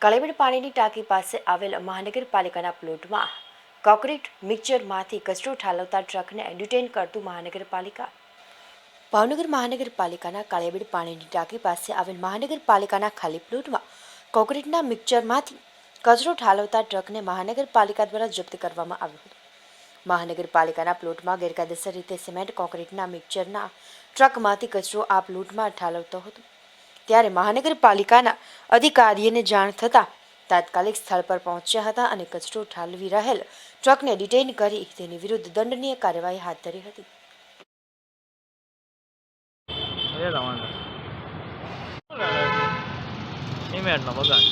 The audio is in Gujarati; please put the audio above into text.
કળેબીડ પાણીની ટાંકી પાસે આવેલ મહાનગરપાલિકાના પ્લોટમાં કોન્ક્રીટ મિક્સચરમાંથી કચરો ઠાલવતા ટ્રકને ડિટેઇન કરતું મહાનગરપાલિકા. ભાવનગર મહાનગરપાલિકાના કળેબીડ પાણીની ટાંકી પાસે આવેલ મહાનગરપાલિકાના ખાલી પ્લોટમાં કોન્ક્રીટના મિક્સચરમાંથી કચરો ઠાલવતા ટ્રકને મહાનગરપાલિકા દ્વારા જપ્ત કરવામાં આવ્યો હતો. મહાનગરપાલિકાના પ્લોટમાં ગેરકાયદેસર રીતે સિમેન્ટ કોન્ક્રીટના મિક્સચરના ટ્રકમાંથી કચરો આ પ્લોટમાં ઠાલવતો હતો. ત્યારે મહાનગરપાલિકાના અધિકારીઓને જાણ થતાં તાત્કાલિક સ્થળ પર પહોંચ્યા હતા અને કચરો ઠાલવી રહેલ ટ્રકને ડિટેઇન કરી તેની વિરુદ્ધ દંડનીય કાર્યવાહી હાથ ધરી હતી. સિમેન્ટનો બગાડ